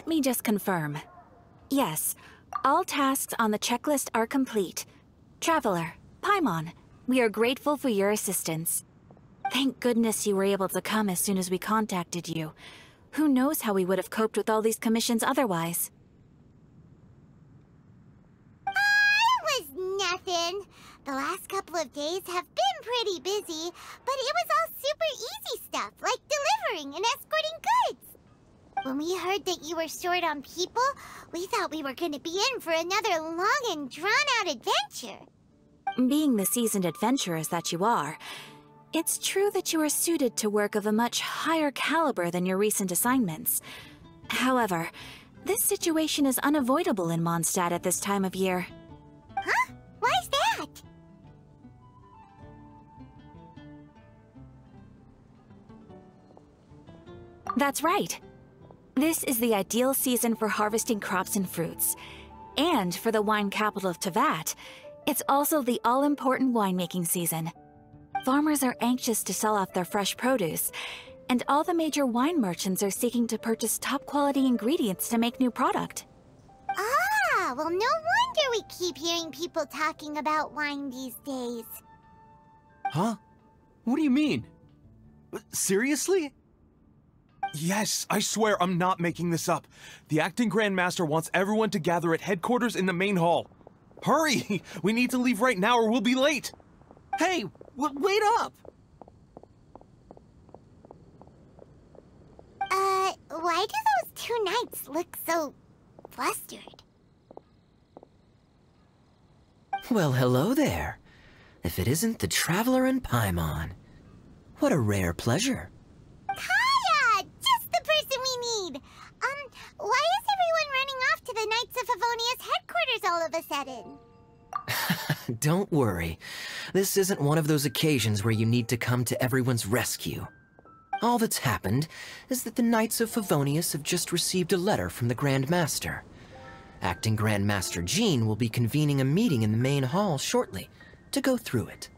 Let me just confirm. Yes, all tasks on the checklist are complete. Traveler, Paimon, we are grateful for your assistance. Thank goodness you were able to come as soon as we contacted you. Who knows how we would have coped with all these commissions otherwise? It was nothing. The last couple of days have been pretty busy, but it was all super easy stuff, like delivering and escorting goods. When we heard that you were short on people, we thought we were going to be in for another long and drawn-out adventure. Being the seasoned adventurers that you are, it's true that you are suited to work of a much higher caliber than your recent assignments. However, this situation is unavoidable in Mondstadt at this time of year. Huh? Why's that? That's right. This is the ideal season for harvesting crops and fruits. And for the wine capital of Teyvat, it's also the all-important winemaking season. Farmers are anxious to sell off their fresh produce, and all the major wine merchants are seeking to purchase top-quality ingredients to make new product. Ah, well, no wonder we keep hearing people talking about wine these days. Huh? What do you mean? Seriously? Yes, I swear I'm not making this up. The acting Grandmaster wants everyone to gather at headquarters in the main hall. Hurry! We need to leave right now or we'll be late! Hey, wait up! Why do those two knights look so flustered? Well, hello there. If it isn't the Traveler and Paimon. What a rare pleasure. Kaya! Just the person we need! Why is everyone running off to the Knights of Favonia's headquarters all of a sudden? Don't worry. This isn't one of those occasions where you need to come to everyone's rescue. All that's happened is that the Knights of Favonius have just received a letter from the Grand Master. Acting Grand Master Jean will be convening a meeting in the main hall shortly to go through it.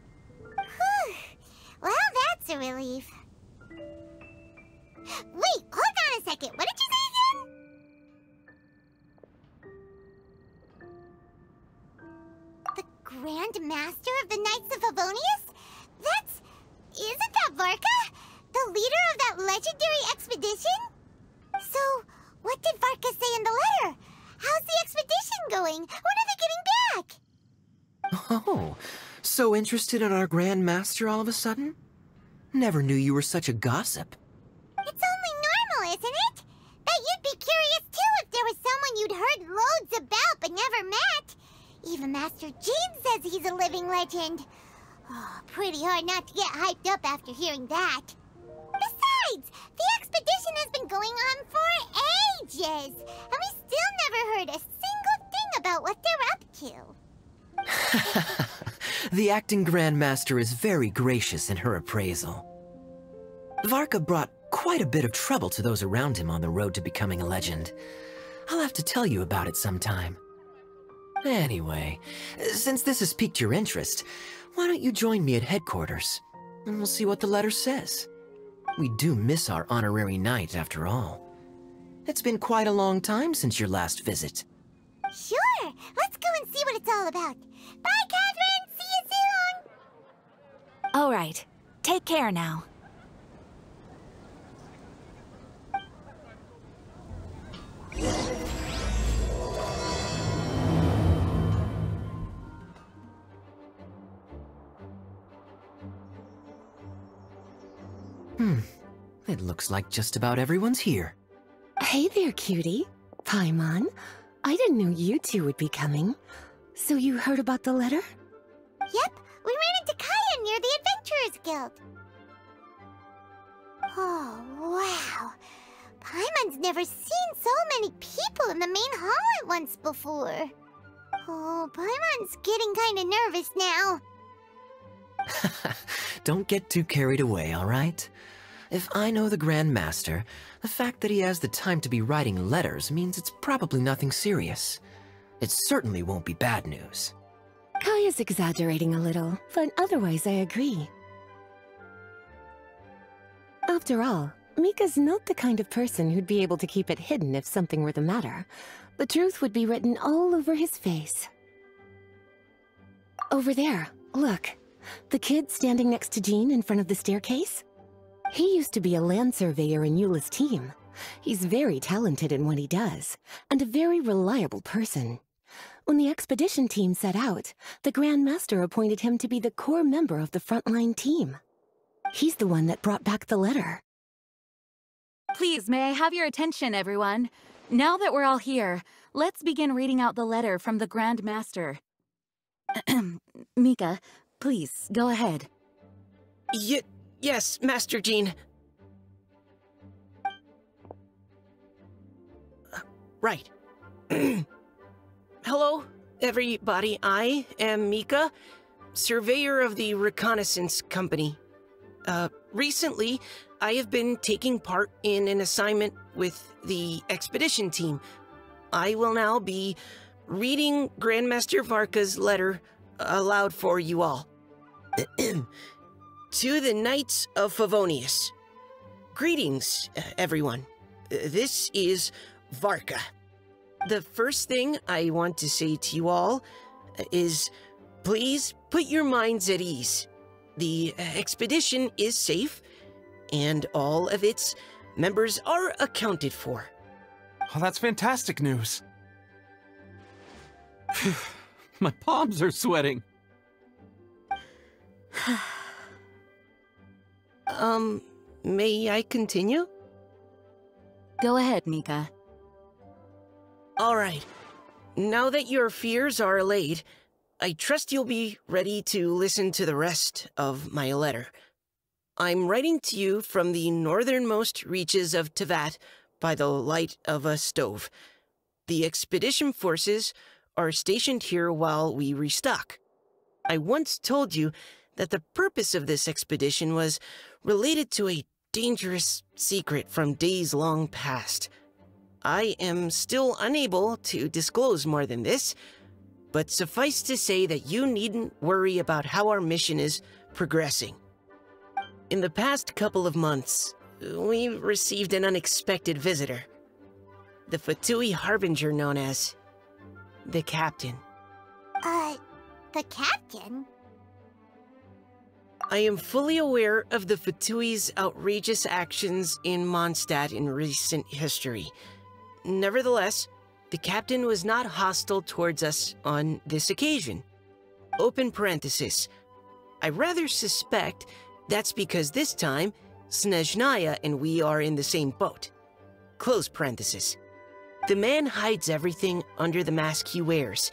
Whew. Well, that's a relief. Wait, hold on a second. What did you say again? The Grand Master of the Knights of Favonius? Isn't that Varka? The leader of that legendary expedition? So, what did Varka say in the letter? How's the expedition going? When are they getting back? Oh, so interested in our Grand Master all of a sudden? Never knew you were such a gossip. It's only normal, isn't it? Bet you'd be curious too if there was someone you'd heard loads about but never met. Even Master Jean says he's a living legend. Oh, pretty hard not to get hyped up after hearing that. Besides, the expedition has been going on for ages, and we still never heard a single thing about what they're up to. The acting Grand Master is very gracious in her appraisal. Varka brought quite a bit of trouble to those around him on the road to becoming a legend. I'll have to tell you about it sometime. Anyway, since this has piqued your interest, why don't you join me at headquarters, and we'll see what the letter says. We do miss our honorary knight, after all. It's been quite a long time since your last visit. Sure, let's go and see what it's all about. Bye, Catherine! See you soon! All right, take care now. It looks like just about everyone's here. Hey there, cutie. Paimon. I didn't know you two would be coming. So you heard about the letter? Yep, we ran into Kaya near the Adventurers Guild. Oh, wow. Paimon's never seen so many people in the main hall at once before. Oh, Paimon's getting kind of nervous now. Don't get too carried away, all right? If I know the Grand Master, the fact that he has the time to be writing letters means it's probably nothing serious. It certainly won't be bad news. Kaya's exaggerating a little, but otherwise I agree. After all, Mika's not the kind of person who'd be able to keep it hidden if something were the matter. The truth would be written all over his face. Over there, look. The kid standing next to Jean in front of the staircase? He used to be a land surveyor in Eula's team. He's very talented in what he does, and a very reliable person. When the expedition team set out, the Grand Master appointed him to be the core member of the frontline team. He's the one that brought back the letter. Please, may I have your attention, everyone? Now that we're all here, let's begin reading out the letter from the Grand Master. Mika, please, go ahead. Yes, Master Jean. Right. Hello, everybody. I am Mika, surveyor of the Reconnaissance Company. Recently, I have been taking part in an assignment with the expedition team. I will now be reading Grandmaster Varka's letter aloud for you all. To the Knights of Favonius. Greetings, everyone. This is Varka. The first thing I want to say to you all is, please put your minds at ease. The expedition is safe, and all of its members are accounted for. Oh, that's fantastic news. My palms are sweating. May I continue? Go ahead, Mika. All right. Now that your fears are allayed, I trust you'll be ready to listen to the rest of my letter. I'm writing to you from the northernmost reaches of Teyvat by the light of a stove. The expedition forces are stationed here while we restock. I once told you that the purpose of this expedition was related to a dangerous secret from days long past. I am still unable to disclose more than this, but suffice to say that you needn't worry about how our mission is progressing. In the past couple of months, we received an unexpected visitor. The fatui harbinger known as the Captain. The Captain? I am fully aware of the Fatui's outrageous actions in Mondstadt in recent history. Nevertheless, the Captain was not hostile towards us on this occasion. Open parenthesis. I rather suspect that's because this time, Snezhnaya and we are in the same boat. Close parenthesis. The man hides everything under the mask he wears,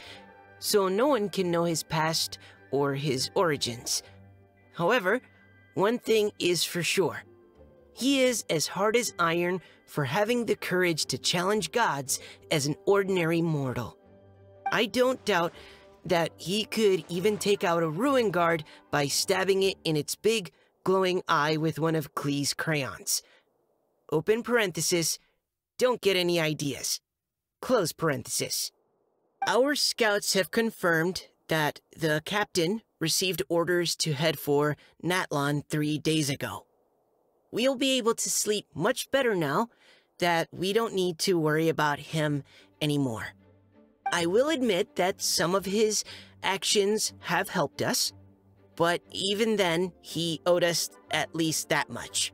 so no one can know his past or his origins. However, one thing is for sure. He is as hard as iron for having the courage to challenge gods as an ordinary mortal. I don't doubt that he could even take out a ruin guard by stabbing it in its big, glowing eye with one of Klee's crayons. Open parenthesis, don't get any ideas. Close parenthesis. Our scouts have confirmed that the Captain received orders to head for Natlan 3 days ago. We'll be able to sleep much better now that we don't need to worry about him anymore. I will admit that some of his actions have helped us, but even then, he owed us at least that much.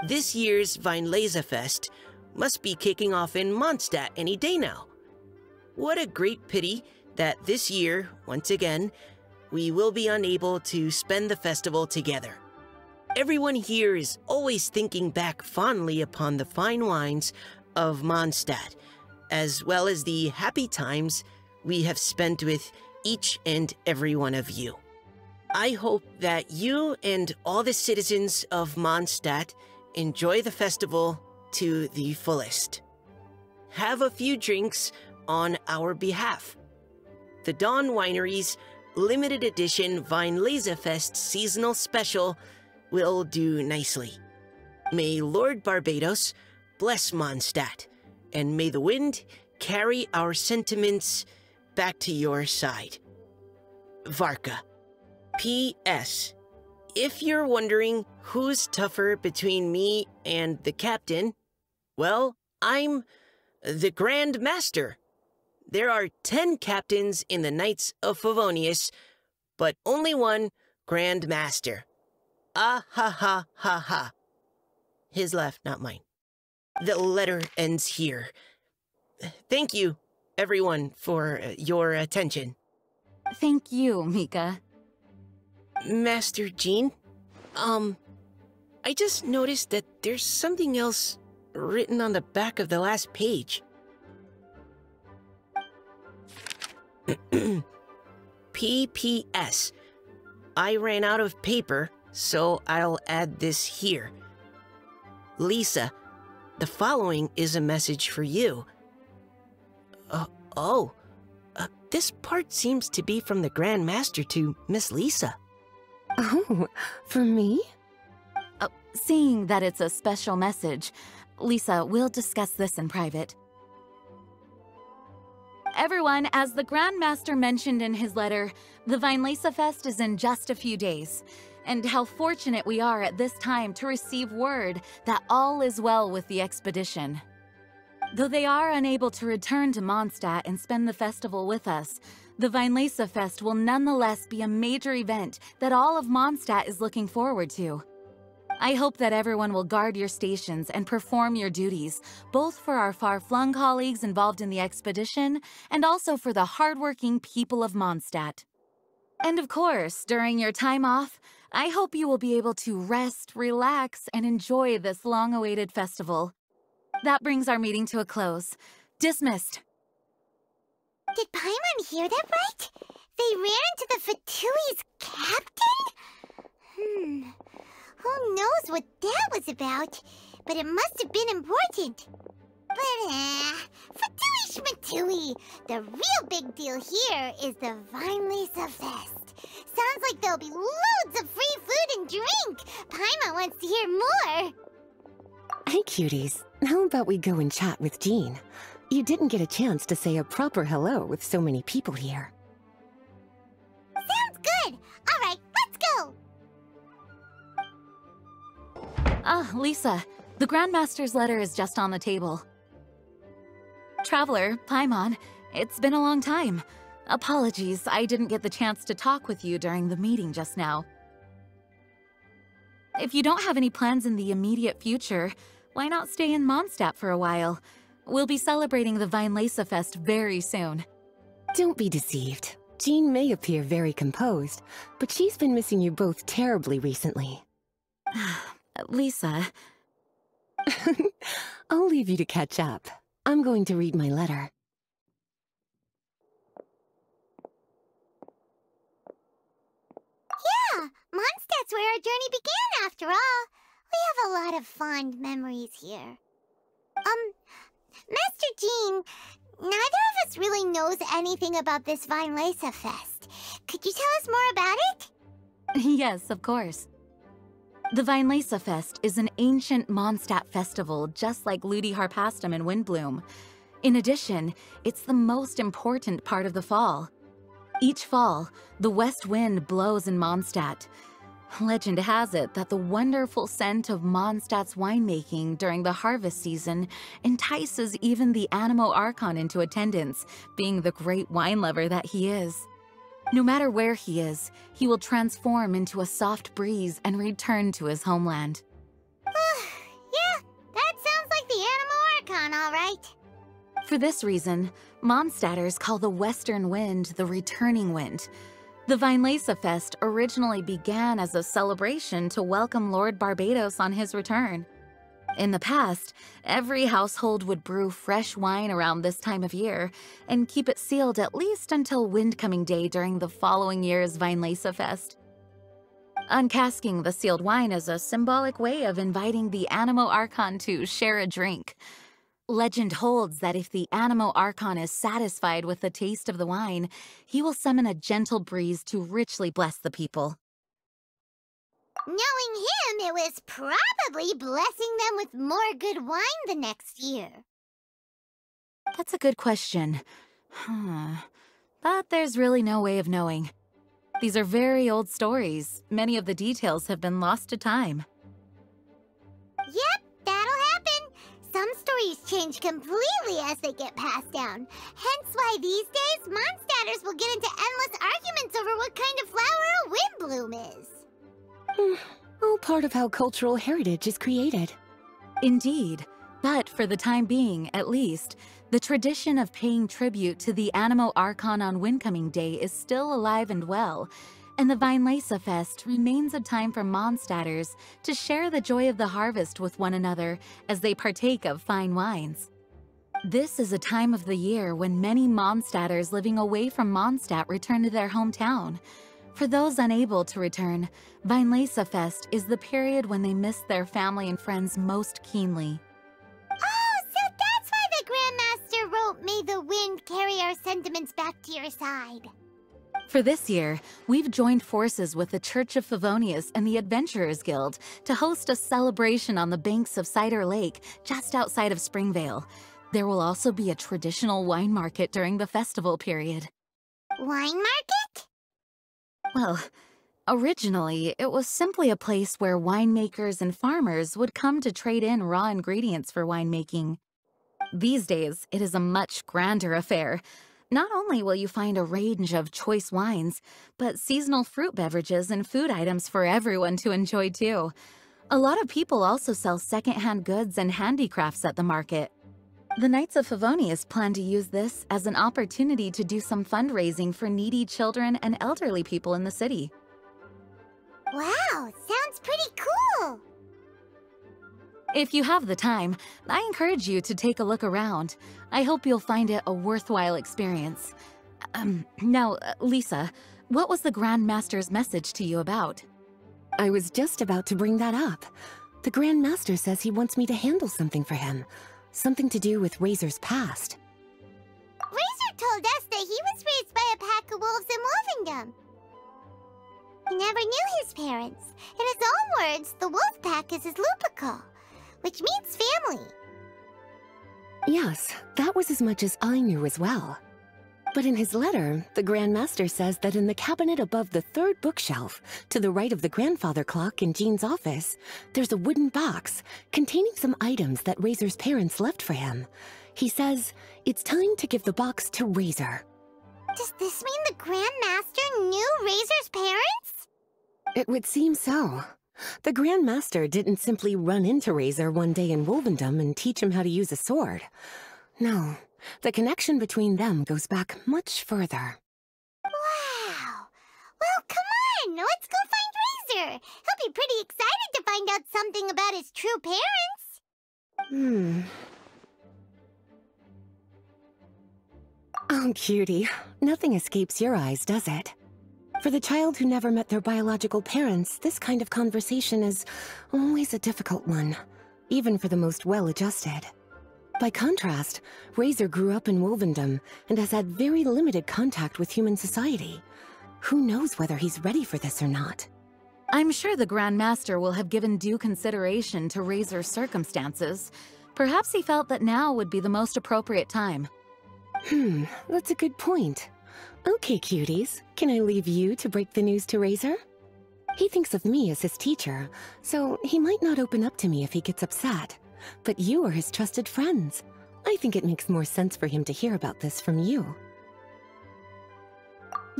This year's Weinlesefest must be kicking off in Mondstadt any day now. What a great pity that this year, once again, we will be unable to spend the festival together. Everyone here is always thinking back fondly upon the fine wines of Mondstadt, as well as the happy times we have spent with each and every one of you. I hope that you and all the citizens of Mondstadt enjoy the festival to the fullest. Have a few drinks on our behalf. The Dawn Winery's limited edition Weinlesefest seasonal special will do nicely. May Lord Barbados bless Mondstadt, and may the wind carry our sentiments back to your side. Varka. P.S. if you're wondering who's tougher between me and the captain, well, I'm the Grand Master. There are 10 captains in the Knights of Favonius, but only one Grand Master. Ah ha ha ha ha. His laugh, not mine. The letter ends here. Thank you, everyone, for your attention. Thank you, Mika. Master Jean, I just noticed that there's something else written on the back of the last page. PPS. I ran out of paper, so I'll add this here. Lisa, the following is a message for you. This part seems to be from the Grand Master to Miss Lisa. Oh, for me? Seeing that it's a special message, Lisa, we'll discuss this in private. Everyone, as the Grand Master mentioned in his letter, the Weinlesefest is in just a few days. And how fortunate we are at this time to receive word that all is well with the expedition. Though they are unable to return to Mondstadt and spend the festival with us, the Weinlesefest will nonetheless be a major event that all of Mondstadt is looking forward to. I hope that everyone will guard your stations and perform your duties, both for our far-flung colleagues involved in the expedition and also for the hardworking people of Mondstadt. And of course, during your time off, I hope you will be able to rest, relax, and enjoy this long-awaited festival. That brings our meeting to a close. Dismissed. Did Paimon hear that right? They ran into the Fatui's captain? Who knows what that was about? But it must have been important. But, Fatui Schmatui! The real big deal here is the Weinlesefest. Sounds like there'll be loads of free food and drink. Paimon wants to hear more. Hey, cuties. How about we go and chat with Jean? You didn't get a chance to say a proper hello with so many people here. Sounds good. All right, let's go. Lisa, the Grandmaster's letter is just on the table. Traveler, Paimon, it's been a long time. Apologies, I didn't get the chance to talk with you during the meeting just now. If you don't have any plans in the immediate future, why not stay in Mondstadt for a while? We'll be celebrating the Weinlesefest very soon. Don't be deceived. Jean may appear very composed, but she's been missing you both terribly recently. Lisa... I'll leave you to catch up. I'm going to read my letter. Yeah, Mondstadt's where our journey began after all. We have a lot of fond memories here. Master Jean, neither of us really knows anything about this Weinlesefest. Could you tell us more about it? Yes, of course. The Weinlesefest is an ancient Mondstadt festival just like Ludi Harpastum and Windbloom. In addition, it's the most important part of the fall. Each fall, the west wind blows in Mondstadt. Legend has it that the wonderful scent of Mondstadt's winemaking during the harvest season entices even the Animo Archon into attendance, being the great wine lover that he is. No matter where he is, he will transform into a soft breeze and return to his homeland. Yeah, that sounds like the Animo Archon, all right. For this reason, Mondstadters call the western wind the returning wind. The Weinlesefest originally began as a celebration to welcome Lord Barbados on his return. In the past, every household would brew fresh wine around this time of year and keep it sealed at least until Windcoming Day during the following year's Weinlesefest. Uncasking the sealed wine is a symbolic way of inviting the Animo Archon to share a drink. Legend holds that if the Animo Archon is satisfied with the taste of the wine, he will summon a gentle breeze to richly bless the people. Knowing him, it was probably blessing them with more good wine the next year. That's a good question. But there's really no way of knowing. These are very old stories. Many of the details have been lost to time. Yep, that'll happen. Some stories change completely as they get passed down. Hence why these days, Mondstatters will get into endless arguments over what kind of flower a wind bloom is. All part of how cultural heritage is created. Indeed. But for the time being, at least, the tradition of paying tribute to the Animo Archon on Windcoming Day is still alive and well, and the Weinlesefest remains a time for Mondstatters to share the joy of the harvest with one another as they partake of fine wines. This is a time of the year when many Mondstatters living away from Mondstadt return to their hometown. For those unable to return, Weinlesefest is the period when they miss their family and friends most keenly. Oh, so that's why the Grandmaster wrote, "May the wind carry our sentiments back to your side." For this year, we've joined forces with the Church of Favonius and the Adventurers Guild to host a celebration on the banks of Cider Lake, just outside of Springvale. There will also be a traditional wine market during the festival period. Wine market? Well, originally, it was simply a place where winemakers and farmers would come to trade in raw ingredients for winemaking. These days, it is a much grander affair. Not only will you find a range of choice wines, but seasonal fruit beverages and food items for everyone to enjoy too. A lot of people also sell secondhand goods and handicrafts at the market. The Knights of Favonius plan to use this as an opportunity to do some fundraising for needy children and elderly people in the city. Wow, sounds pretty cool. If you have the time, I encourage you to take a look around. I hope you'll find it a worthwhile experience. Now, Lisa, what was the Grand Master's message to you about? I was just about to bring that up. The Grand Master says he wants me to handle something for him. Something to do with Razor's past. Razor told us that he was raised by a pack of wolves in Wolvendom. He never knew his parents. In his own words, the wolf pack is his lupical, which means family. Yes, that was as much as I knew as well. But in his letter, the Grand Master says that in the cabinet above the third bookshelf, to the right of the grandfather clock in Jean's office, there's a wooden box containing some items that Razor's parents left for him. He says it's time to give the box to Razor. Does this mean the Grand Master knew Razor's parents? It would seem so. The Grand Master didn't simply run into Razor one day in Wolvendom and teach him how to use a sword. No, the connection between them goes back much further. Wow! Well, come on! Let's go find Razor! He'll be pretty excited to find out something about his true parents! Oh, cutie. Nothing escapes your eyes, does it? For the child who never met their biological parents, this kind of conversation is always a difficult one, even for the most well-adjusted. By contrast, Razor grew up in Wolvendom and has had very limited contact with human society. Who knows whether he's ready for this or not? I'm sure the Grand Master will have given due consideration to Razor's circumstances. Perhaps he felt that now would be the most appropriate time. That's a good point. Okay, cuties, can I leave you to break the news to Razor? He thinks of me as his teacher, so he might not open up to me if he gets upset. But you are his trusted friends. I think it makes more sense for him to hear about this from you.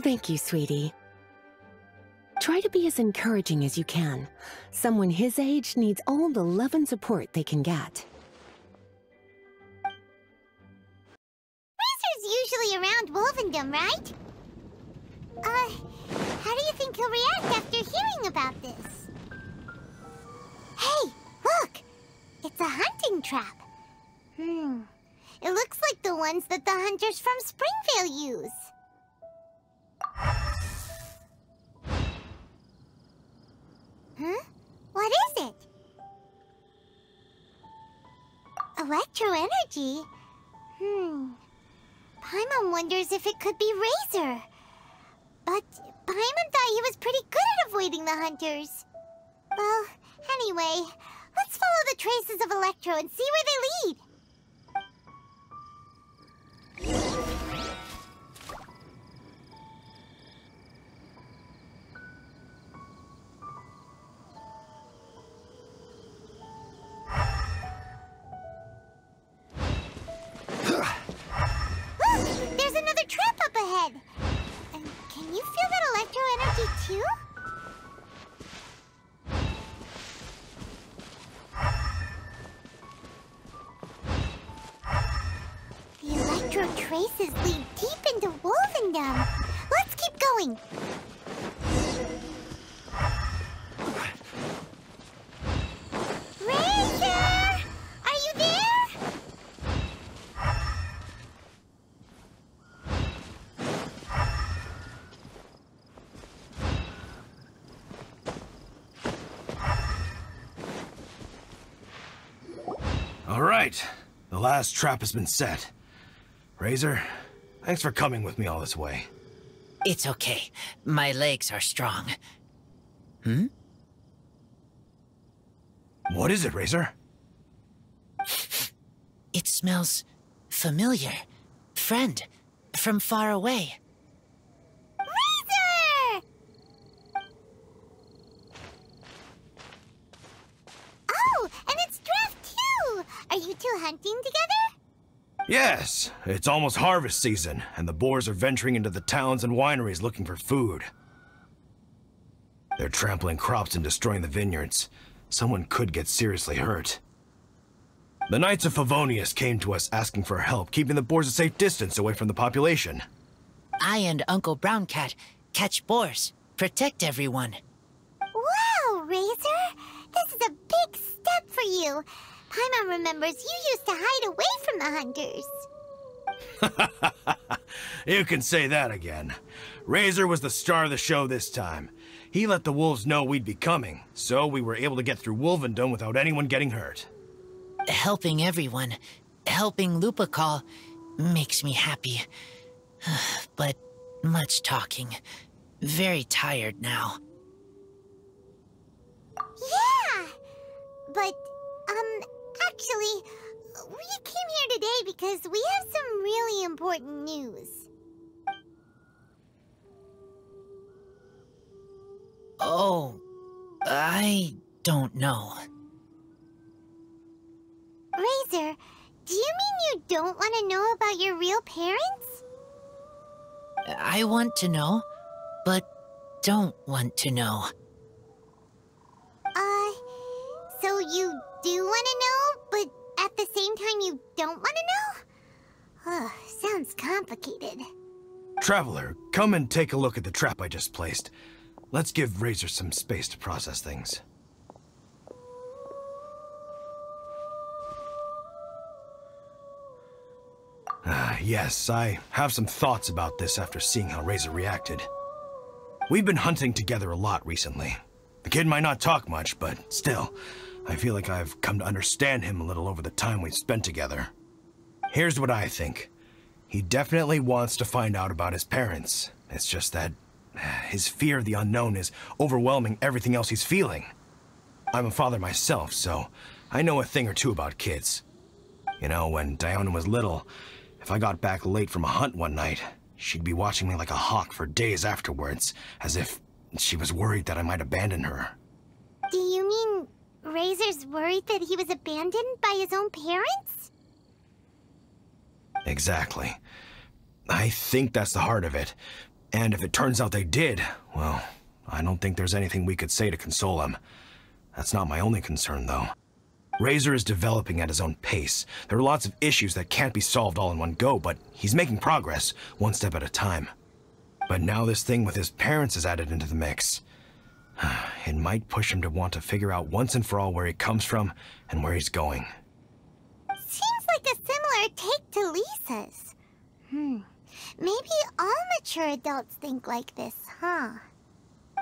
Thank you, sweetie. Try to be as encouraging as you can. Someone his age needs all the love and support they can get. Razor's usually around Wolvendom, right? How do you think he'll react after hearing about this? Hey, look! It's a hunting trap. It looks like the ones that the hunters from Springvale use. What is it? Electro-energy? Paimon wonders if it could be Razor. But Paimon thought he was pretty good at avoiding the hunters. Well, anyway, let's follow the traces of Electro and see where they lead. ancestral traces lead deep into Wolvendom. Let's keep going. Razor! Are you there? All right. The last trap has been set. Razor, thanks for coming with me all this way. It's okay. My legs are strong. Hmm? What is it, Razor? It smells familiar. Friend, from far away. Razor! Oh, and it's Draft too! Are you two hunting together? Yes, it's almost harvest season, and the boars are venturing into the towns and wineries looking for food. They're trampling crops and destroying the vineyards. Someone could get seriously hurt. The Knights of Favonius came to us asking for help, keeping the boars a safe distance away from the population. I and Uncle Brown Cat catch boars, protect everyone. Wow, Razor! This is a big step for you. Paimon remembers you used to hide away from the hunters. You can say that again. Razor was the star of the show this time. He let the wolves know we'd be coming, so we were able to get through Wolvendom without anyone getting hurt. Helping everyone, helping Lupercal, makes me happy. But much talking. Very tired now. Yeah! But, actually, we came here today because we have some really important news. Oh, I don't know. Razor, do you mean you don't want to know about your real parents? I want to know, but don't want to know. So you do want to know, but at the same time you don't want to know? Sounds complicated. Traveler, come and take a look at the trap I just placed. Let's give Razor some space to process things. Yes, I have some thoughts about this after seeing how Razor reacted. We've been hunting together a lot recently. The kid might not talk much, but still, I feel like I've come to understand him a little over the time we've spent together. Here's what I think. He definitely wants to find out about his parents. It's just that his fear of the unknown is overwhelming everything else he's feeling. I'm a father myself, so I know a thing or two about kids. You know, when Diona was little, if I got back late from a hunt one night, she'd be watching me like a hawk for days afterwards, as if she was worried that I might abandon her. Do you mean Razor's worried that he was abandoned by his own parents? Exactly. I think that's the heart of it. And if it turns out they did, well, I don't think there's anything we could say to console him. That's not my only concern, though. Razor is developing at his own pace. There are lots of issues that can't be solved all in one go, but he's making progress, one step at a time. But now this thing with his parents is added into the mix. It might push him to want to figure out once and for all where he comes from and where he's going. Seems like a similar take to Lisa's. Maybe all mature adults think like this, huh?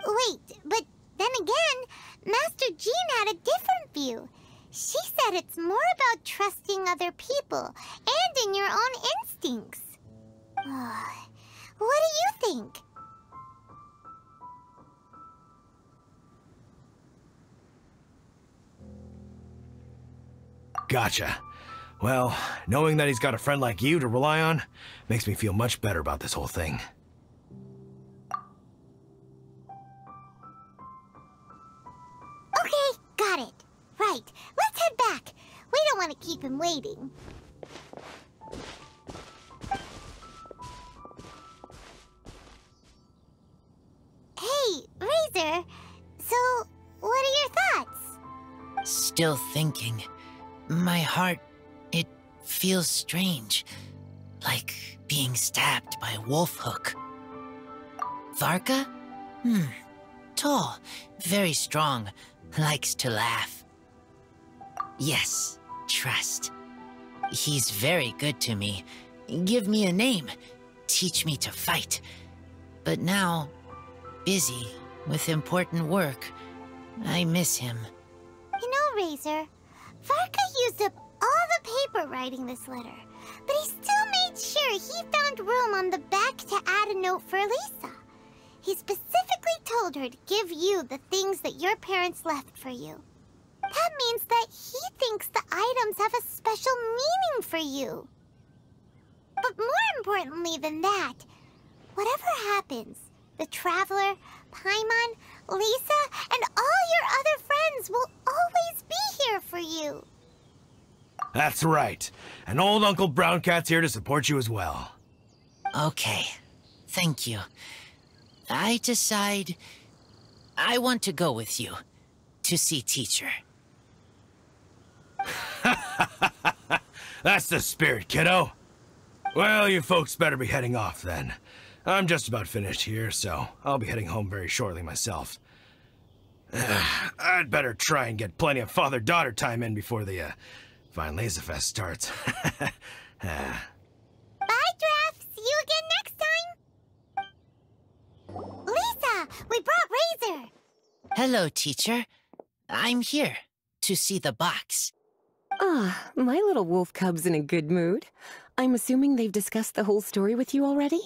Wait, but then again, Master Jean had a different view. She said it's more about trusting other people and in your own instincts. What do you think? Gotcha. Well, knowing that he's got a friend like you to rely on makes me feel much better about this whole thing. Okay, got it. Right, let's head back. We don't want to keep him waiting. Hey, Razor. So, what are your thoughts? Still thinking. My heart, it feels strange. like being stabbed by a wolf hook. Varka? Tall, very strong, likes to laugh. Yes, trust. He's very good to me. Give me a name, teach me to fight. But now, busy with important work, I miss him. You know, Razor, Varka used up all the paper writing this letter, but he still made sure he found room on the back to add a note for Lisa. He specifically told her to give you the things that your parents left for you. That means that he thinks the items have a special meaning for you. But more importantly than that, whatever happens, the Traveler, Paimon, Lisa, and all your other friends will always be here for you. That's right. And old Uncle Brown Cat's here to support you as well. Okay, thank you. I decide I want to go with you to see teacher. That's the spirit, kiddo. Well, you folks better be heading off then. I'm just about finished here, so I'll be heading home very shortly myself. I'd better try and get plenty of father-daughter time in before the Weinlesefest starts. Bye, Draft. See you again next time. Lisa, we brought Razor. Hello, teacher. I'm here to see the box. Ah, my little wolf cub's in a good mood. I'm assuming they've discussed the whole story with you already?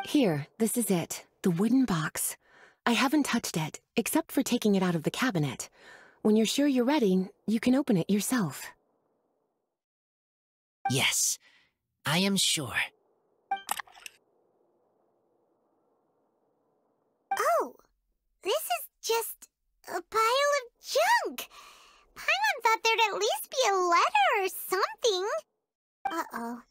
Here, this is it. The wooden box. I haven't touched it, except for taking it out of the cabinet. When you're sure you're ready, you can open it yourself. Yes, I am sure. Oh, this is just a pile of junk. Paimon thought there'd at least be a letter or something. Uh-oh.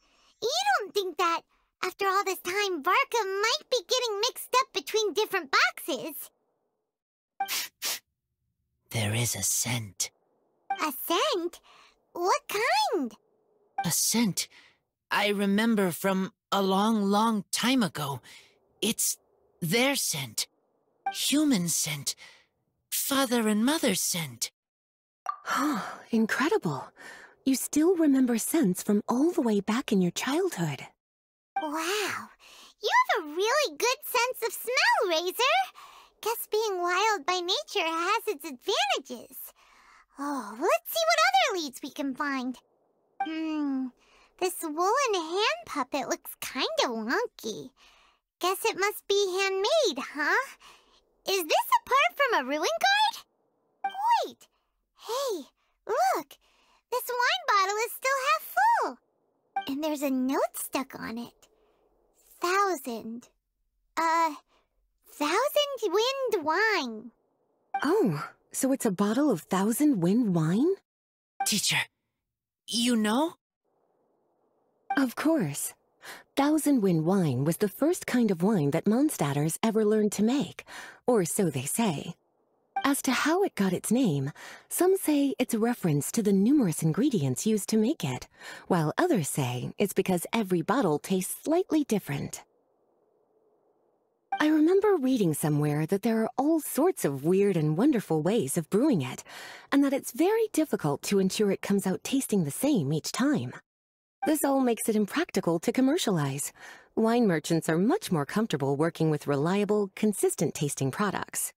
You don't think that, after all this time, Varka might be getting mixed up between different boxes? There is a scent. A scent? What kind? A scent I remember from a long, long time ago. It's their scent. Human scent. Father and mother scent. Oh, incredible. You still remember scents from all the way back in your childhood. Wow. You have a really good sense of smell, Razor. Guess being wild by nature has its advantages. Oh, let's see what other leads we can find. This woolen hand puppet looks kinda wonky. Guess it must be handmade, huh? Is this a part from a ruin guard? Wait! Hey, look! This wine bottle is still half full. And there's a note stuck on it. 1,000 wind wine. Oh, so it's a bottle of 1,000 wind wine? Teacher, you know? Of course. 1,000 wind wine was the first kind of wine that Mondstadters ever learned to make, or so they say. As to how it got its name, some say it's a reference to the numerous ingredients used to make it, while others say it's because every bottle tastes slightly different. I remember reading somewhere that there are all sorts of weird and wonderful ways of brewing it, and that it's very difficult to ensure it comes out tasting the same each time. This all makes it impractical to commercialize. Wine merchants are much more comfortable working with reliable, consistent-tasting products.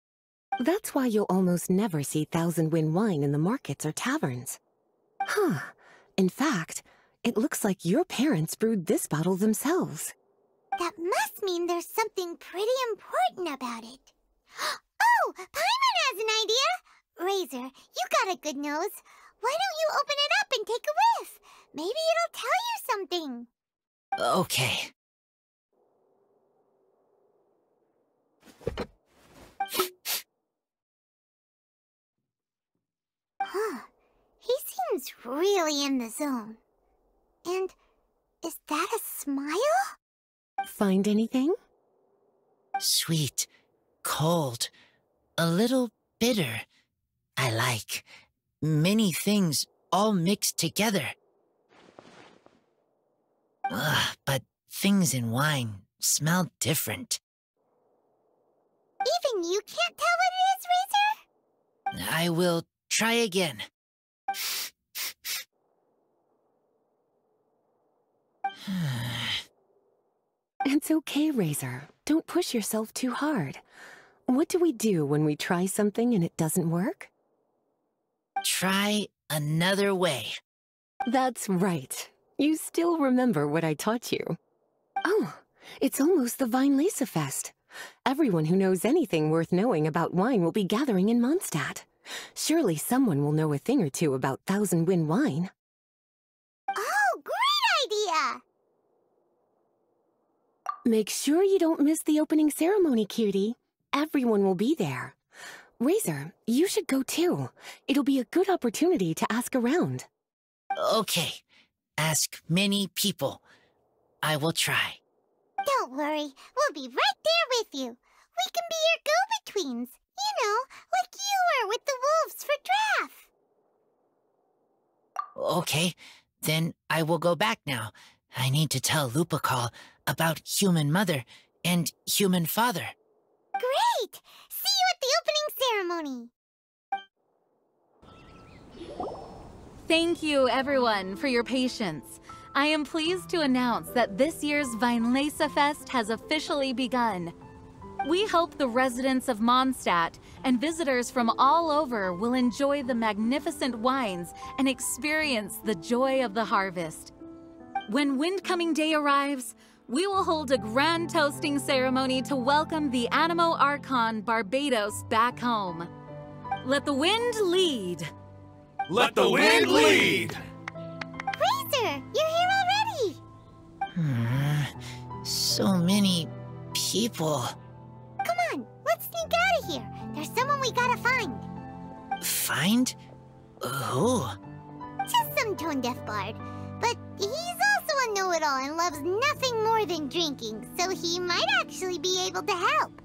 That's why you'll almost never see 1,000 wind wine in the markets or taverns. Huh. In fact, it looks like your parents brewed this bottle themselves. That must mean there's something pretty important about it. Oh, Paimon has an idea! Razor, you got a good nose. Why don't you open it up and take a whiff? Maybe it'll tell you something. Okay. Huh. He seems really in the zone. And is that a smile? Find anything? Sweet, cold, a little bitter. I like many things all mixed together. Ugh, but things in wine smell different. Even you can't tell what it is, Razor? I will try again. It's okay, Razor. Don't push yourself too hard. What do we do when we try something and it doesn't work? Try another way. That's right. You still remember what I taught you. Oh, it's almost the Weinlesefest. Everyone who knows anything worth knowing about wine will be gathering in Mondstadt. Surely someone will know a thing or two about Thousand Wind wine. Oh, great idea! Make sure you don't miss the opening ceremony, cutie. Everyone will be there. Razor, you should go too. It'll be a good opportunity to ask around. Okay. Ask many people. I will try. Don't worry, we'll be right there with you. We can be your go-betweens. You know, like you were with the wolves for Draff. Okay, then I will go back now. I need to tell Lupacol about Human Mother and Human Father. Great! See you at the opening ceremony. Thank you, everyone, for your patience. I am pleased to announce that this year's Weinlesefest has officially begun. We hope the residents of Mondstadt and visitors from all over will enjoy the magnificent wines and experience the joy of the harvest. When Windcoming Day arrives, we will hold a grand toasting ceremony to welcome the Animo Archon Barbados back home. Let the wind lead. Let the wind lead! Razor, you're here already! So many people. Come on, let's sneak out of here. There's someone we gotta find. Find? Who? Just some tone-deaf bard. But he's also a know-it-all and loves nothing more than drinking, so he might actually be able to help.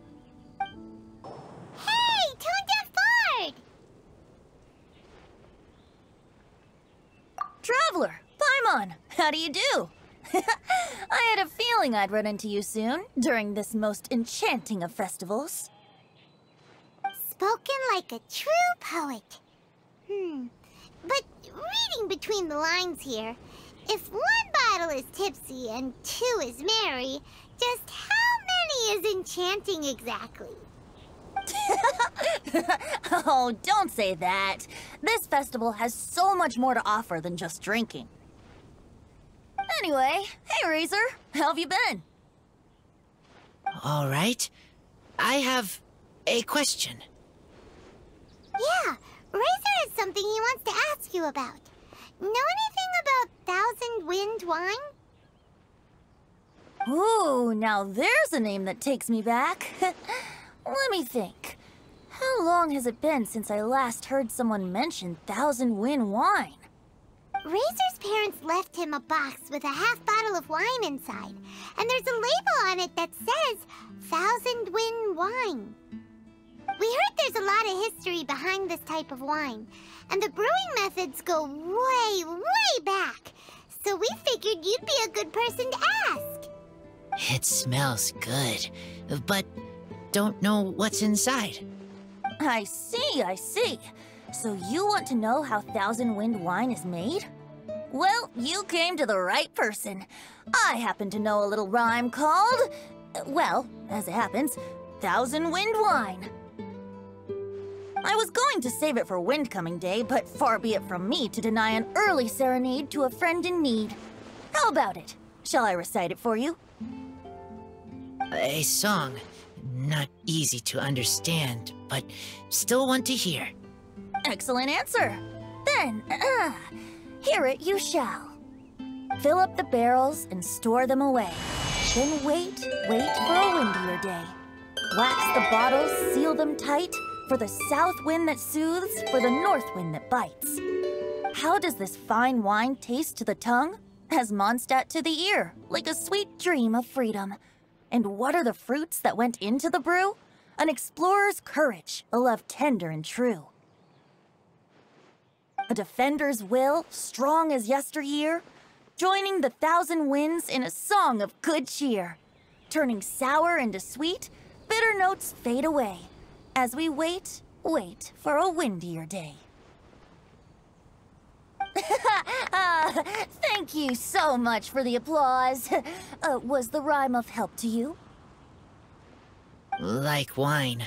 Hey, tone-deaf bard! Traveler, Paimon, how do you do? I had a feeling I'd run into you soon, during this most enchanting of festivals. Spoken like a true poet. But reading between the lines here, if one bottle is tipsy and two is merry, just how many is enchanting exactly? Oh, don't say that. This festival has so much more to offer than just drinking. Anyway, hey Razor, how have you been? All right. I have a question. Yeah, Razor has something he wants to ask you about. Know anything about Thousand Wind wine? Ooh, now there's a name that takes me back. Let me think. How long has it been since I last heard someone mention Thousand Wind wine? Razor's parents left him a box with a half bottle of wine inside, and there's a label on it that says Thousand Wind wine. We heard there's a lot of history behind this type of wine, and the brewing methods go way, way back, so we figured you'd be a good person to ask. It smells good, but don't know what's inside. I see, I see. So you want to know how Thousand Wind wine is made? Well, you came to the right person. I happen to know a little rhyme called, well, as it happens, Thousand Wind wine. I was going to save it for Windcoming Day, but far be it from me to deny an early serenade to a friend in need. How about it? Shall I recite it for you? A song. Not easy to understand, but still want to hear. Excellent answer. Then, hear it you shall. Fill up the barrels and store them away. Then wait for a windier day. Wax the bottles, seal them tight, for the south wind that soothes, for the north wind that bites. How does this fine wine taste to the tongue? As Mondstadt to the ear, like a sweet dream of freedom. And what are the fruits that went into the brew? An explorer's courage, a love tender and true. A defender's will, strong as yesteryear, joining the thousand winds in a song of good cheer. Turning sour into sweet, bitter notes fade away, as we wait for a windier day. Thank you so much for the applause. Was the rhyme of help to you? Like wine.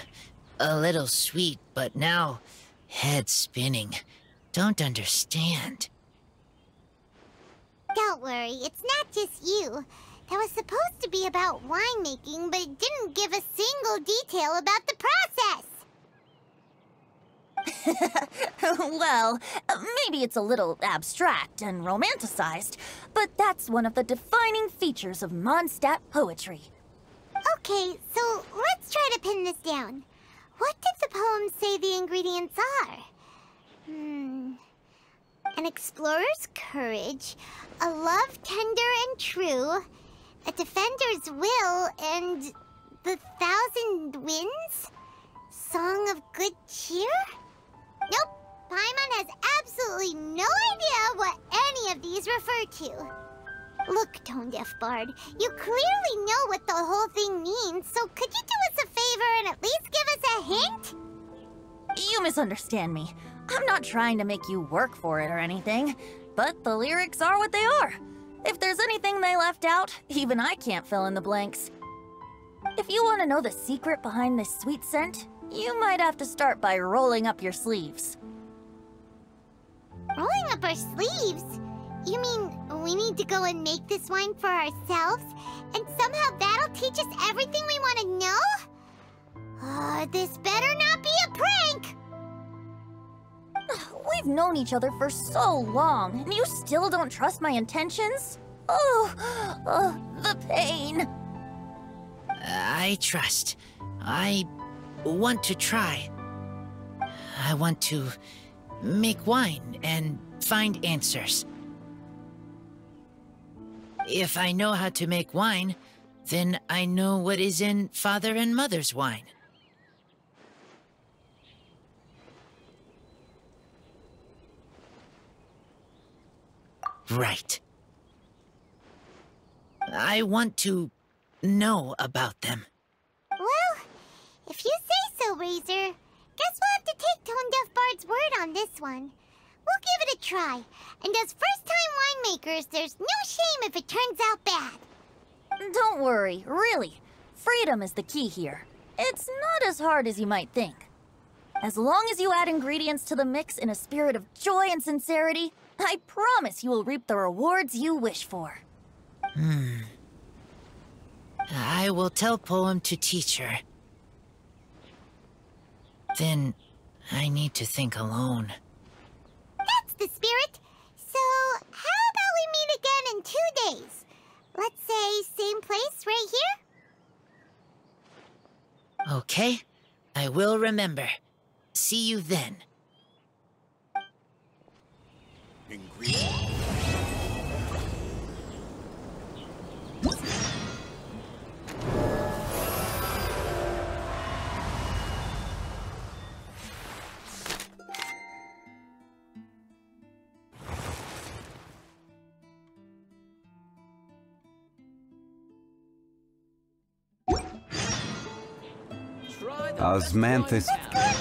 A little sweet, but now head spinning. Don't understand. Don't worry, it's not just you. That was supposed to be about winemaking, but it didn't give a single detail about the process. Well, maybe it's a little abstract and romanticized, but that's one of the defining features of Mondstadt poetry. Okay, so let's try to pin this down. What did the poem say the ingredients are? An explorer's courage, a love tender and true, a defender's will, and the thousand winds? Song of good cheer? Nope, Paimon has absolutely no idea what any of these refer to. Look, tone-deaf bard, you clearly know what the whole thing means, so could you do us a favor and at least give us a hint? You misunderstand me. I'm not trying to make you work for it or anything, but the lyrics are what they are. If there's anything they left out, even I can't fill in the blanks. If you want to know the secret behind this sweet scent, you might have to start by rolling up your sleeves. Rolling up our sleeves? You mean we need to go and make this wine for ourselves, and somehow that'll teach us everything we want to know? This better not be a prank! We've known each other for so long, and you still don't trust my intentions? Oh, the pain. I trust. I want to try. I want to make wine and find answers. If I know how to make wine, then I know what is in Father and Mother's wine. Right. I want to know about them. Well, if you say so, Razor, guess we'll have to take Tone-Deaf Bard's word on this one. We'll give it a try, and as first-time winemakers, there's no shame if it turns out bad. Don't worry, really. Freedom is the key here. It's not as hard as you might think. As long as you add ingredients to the mix in a spirit of joy and sincerity, I promise you will reap the rewards you wish for. I will tell Poem to teacher. Then I need to think alone. That's the spirit. So, how about we meet again in 2 days? Let's say same place right here? Okay, I will remember. See you then. Osmanthus. It's good